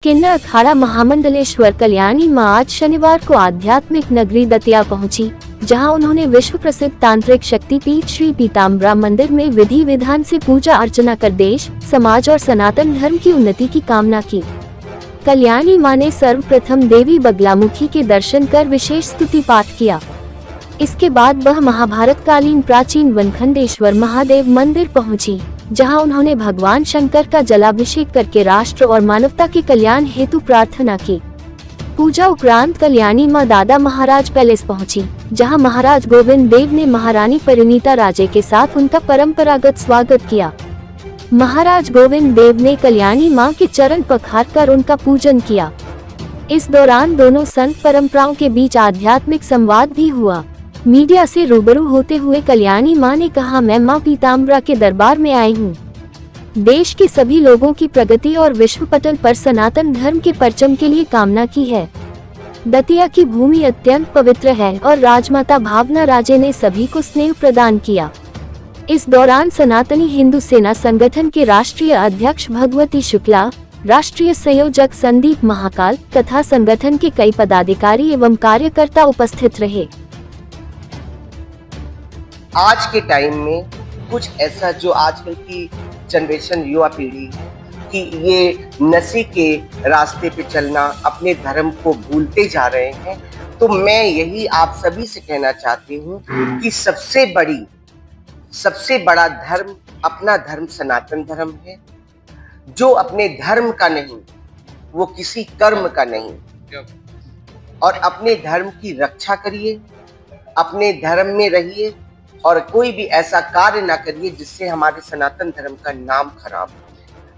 किन्नर अखाड़ा महामंडलेश्वर कल्याणी मां आज शनिवार को आध्यात्मिक नगरी दतिया पहुंची, जहां उन्होंने विश्व प्रसिद्ध तांत्रिक शक्तिपीठ श्री पीताम्बरा मंदिर में विधि विधान से पूजा अर्चना कर देश, समाज और सनातन धर्म की उन्नति की कामना की। कल्याणी मां ने सर्वप्रथम देवी बगलामुखी के दर्शन कर विशेष स्तुति पाठ किया। इसके बाद वह महाभारत कालीन प्राचीन वनखंडेश्वर महादेव मंदिर पहुंची, जहां उन्होंने भगवान शंकर का जलाभिषेक करके राष्ट्र और मानवता के कल्याण हेतु प्रार्थना की। पूजा उपरांत कल्याणी मां दादा महाराज पैलेस पहुंची, जहां महाराज गोविंद देव ने महारानी परिणीता राजे के साथ उनका परंपरागत स्वागत किया। महाराज गोविंद देव ने कल्याणी मां के चरण पखार कर उनका पूजन किया। इस दौरान दोनों संत परंपराओं के बीच आध्यात्मिक संवाद भी हुआ। मीडिया से रूबरू होते हुए कल्याणी मां ने कहा, मैं मां पीताम्बरा के दरबार में आई हूं। देश के सभी लोगों की प्रगति और विश्व पटल पर सनातन धर्म के परचम के लिए कामना की है। दतिया की भूमि अत्यंत पवित्र है और राजमाता भावना राजे ने सभी को स्नेह प्रदान किया। इस दौरान सनातनी हिंदू सेना संगठन के राष्ट्रीय अध्यक्ष भगवती शुक्ला, राष्ट्रीय संयोजक संदीप महाकाल तथा संगठन के कई पदाधिकारी एवं कार्यकर्ता उपस्थित रहे। आज के टाइम में कुछ ऐसा जो आजकल की जनरेशन युवा पीढ़ी है कि ये नशे के रास्ते पे चलना, अपने धर्म को भूलते जा रहे हैं, तो मैं यही आप सभी से कहना चाहती हूँ कि सबसे बड़ा धर्म अपना धर्म सनातन धर्म है। जो अपने धर्म का नहीं वो किसी कर्म का नहीं, और अपने धर्म की रक्षा करिए, अपने धर्म में रहिए और कोई भी ऐसा कार्य ना करिए जिससे हमारे सनातन धर्म का नाम खराब हो।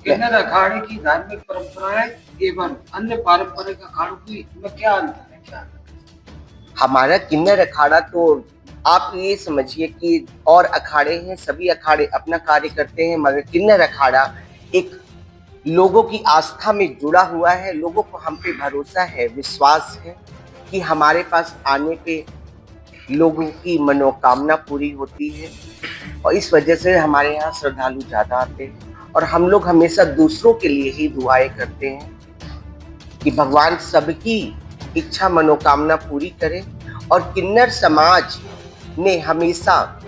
किन्नर अखाड़े की धार्मिक परंपराएं एवं अन्य पारंपरिक अखाड़ों की में क्या अंतर है? क्या हमारा किन्नर अखाड़ा तो आप ये समझिए कि और अखाड़े हैं, सभी अखाड़े अपना कार्य करते हैं, मगर किन्नर अखाड़ा एक लोगों की आस्था में जुड़ा हुआ है। लोगों को हम पे भरोसा है, विश्वास है कि हमारे पास आने पे लोगों की मनोकामना पूरी होती है, और इस वजह से हमारे यहाँ श्रद्धालु ज़्यादा आते हैं। और हम लोग हमेशा दूसरों के लिए ही दुआएं करते हैं कि भगवान सबकी इच्छा मनोकामना पूरी करे। और किन्नर समाज ने हमेशा,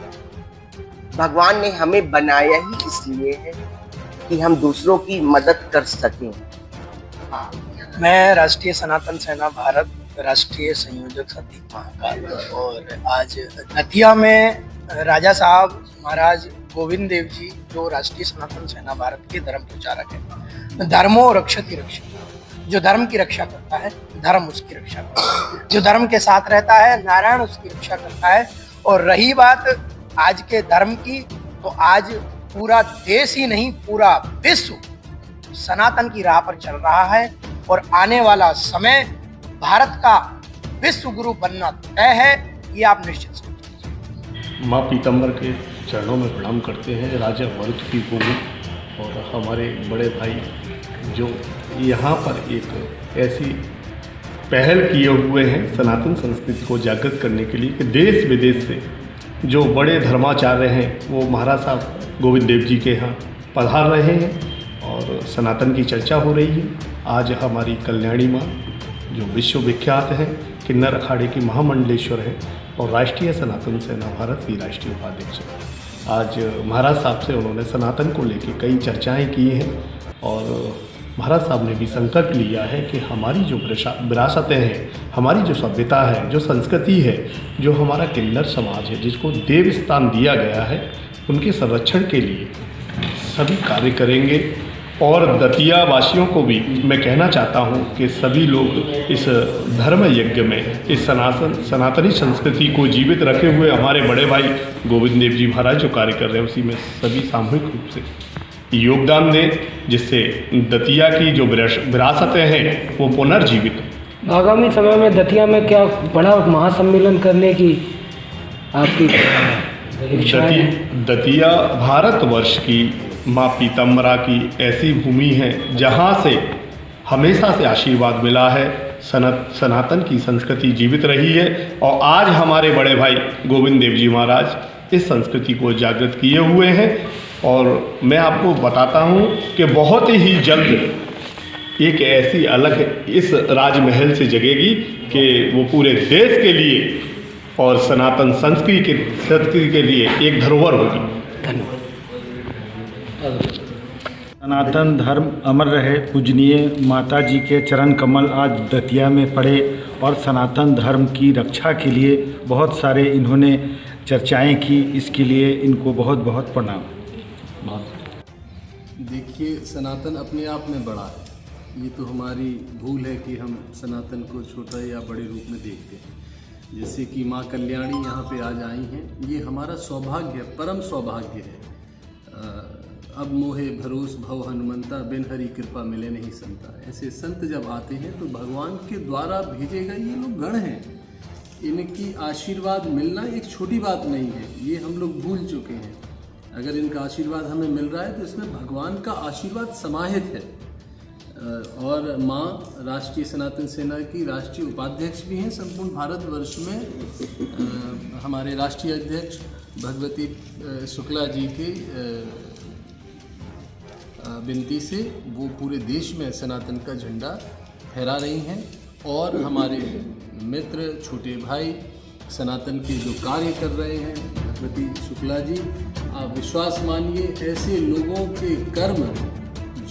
भगवान ने हमें बनाया ही इसलिए है कि हम दूसरों की मदद कर सकें। मैं राष्ट्रीय सनातन सेना भारत राष्ट्रीय संयोजक संदीप महाकाल, और आज दतिया में राजा साहब महाराज गोविंद देव जी, जो राष्ट्रीय सनातन सेना भारत के धर्म प्रचारक है, धर्मो रक्षति रक्षति, जो धर्म की रक्षा करता है धर्म उसकी रक्षा करता है, जो धर्म के साथ रहता है नारायण उसकी रक्षा करता है। और रही बात आज के धर्म की, तो आज पूरा देश ही नहीं पूरा विश्व सनातन की राह पर चल रहा है, और आने वाला समय भारत का विश्व गुरु बनना तय है, ये आप निश्चित समझिए। माँ पीताम्बर के चरणों में प्रणाम करते हैं। राजा भरत की भूमि और हमारे बड़े भाई जो यहाँ पर एक ऐसी पहल किए हुए हैं सनातन संस्कृति को जागृत करने के लिए कि देश विदेश से जो बड़े धर्माचार्य हैं वो महाराज साहब गोविंद देव जी के यहाँ पधार रहे हैं और सनातन की चर्चा हो रही है। आज हमारी कल्याणी माँ जो विश्वविख्यात है, किन्नर अखाड़े की महामंडलेश्वर है और राष्ट्रीय सनातन सेना भारत की राष्ट्रीय उपाध्यक्ष है, आज महाराज साहब से उन्होंने सनातन को लेकर कई चर्चाएं की हैं। और महाराज साहब ने भी संकल्प लिया है कि हमारी जो विरासतें हैं, हमारी जो सभ्यता है, जो संस्कृति है, जो हमारा किन्नर समाज है, जिसको देव स्थान दिया गया है, उनके संरक्षण के लिए सभी कार्य करेंगे। और दतिया वासियों को भी मैं कहना चाहता हूं कि सभी लोग इस धर्म यज्ञ में इस सनातनी संस्कृति को जीवित रखे हुए हमारे बड़े भाई गोविंद देव जी महाराज जो कार्य कर रहे हैं उसी में सभी सामूहिक रूप से योगदान दें, जिससे दतिया की जो विरासतें हैं वो पुनर्जीवित हो। आगामी समय में दतिया में क्या बड़ा महासम्मेलन करने की आपकी इच्छा है? दतिया भारतवर्ष की माँ पीताम्बरा की ऐसी भूमि है जहाँ से हमेशा से आशीर्वाद मिला है, सनातन की संस्कृति जीवित रही है। और आज हमारे बड़े भाई गोविंद देव जी महाराज इस संस्कृति को जागृत किए हुए हैं। और मैं आपको बताता हूँ कि बहुत ही जल्द एक ऐसी अलग इस राजमहल से जगेगी कि वो पूरे देश के लिए और सनातन संस्कृति के लिए एक धरोहर होगी। धन्यवाद। सनातन धर्म अमर रहे। पूजनीय माता जी के चरण कमल आज दतिया में पड़े और सनातन धर्म की रक्षा के लिए बहुत सारे इन्होंने चर्चाएं की। इसके लिए इनको बहुत बहुत प्रणाम। देखिए, सनातन अपने आप में बड़ा है। ये तो हमारी भूल है कि हम सनातन को छोटा या बड़े रूप में देखते हैं। जैसे कि माँ कल्याणी यहाँ पे आज आई हैं, ये हमारा सौभाग्य है, परम सौभाग्य है। अब मोहे भरोस भव हनुमंता, बिन हरि कृपा मिले नहीं संता। ऐसे संत जब आते हैं तो भगवान के द्वारा भेजे गए ये लोग गण हैं। इनकी आशीर्वाद मिलना एक छोटी बात नहीं है, ये हम लोग भूल चुके हैं। अगर इनका आशीर्वाद हमें मिल रहा है तो इसमें भगवान का आशीर्वाद समाहित है। और माँ राष्ट्रीय सनातन सेना की राष्ट्रीय उपाध्यक्ष भी हैं। संपूर्ण भारतवर्ष में हमारे राष्ट्रीय अध्यक्ष भगवती शुक्ला जी के विनती से वो पूरे देश में सनातन का झंडा फहरा रही हैं। और हमारे मित्र छोटे भाई सनातन के जो कार्य कर रहे हैं भगवती शुक्ला जी, आप विश्वास मानिए, ऐसे लोगों के कर्म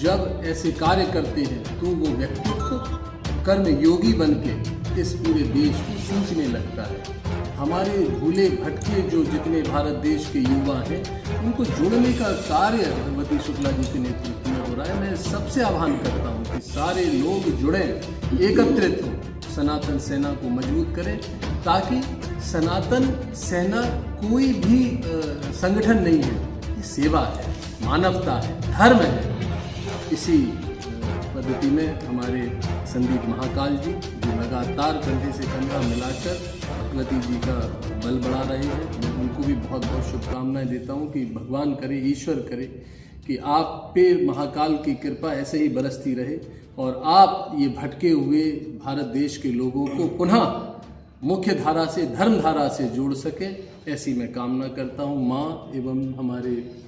जब ऐसे कार्य करते हैं तो वो व्यक्तित्व कर्म योगी बन के इस पूरे देश को सींचने लगता है। हमारे भूले भटके जो जितने भारत देश के युवा हैं उनको जोड़ने का कार्य भगवती शुक्ला जी के नेतृत्व में हो रहा है। मैं सबसे आह्वान करता हूँ कि सारे लोग जुड़ें, एकत्रित हों, सनातन सेना को मजबूत करें, ताकि सनातन सेना कोई भी संगठन नहीं है, ये सेवा है, मानवता है, धर्म है। इसी पद्धति में हमारे संदीप महाकाल जी जो लगातार कंधे से कंधा मिलाकर भगवती जी का बल बढ़ा रहे हैं, मैं उनको भी बहुत बहुत शुभकामनाएं देता हूं कि भगवान करे, ईश्वर करे कि आप पे महाकाल की कृपा ऐसे ही बरसती रहे और आप ये भटके हुए भारत देश के लोगों को पुनः मुख्य धारा से, धर्म धारा से जोड़ सके, ऐसी मैं कामना करता हूँ। माँ एवं हमारे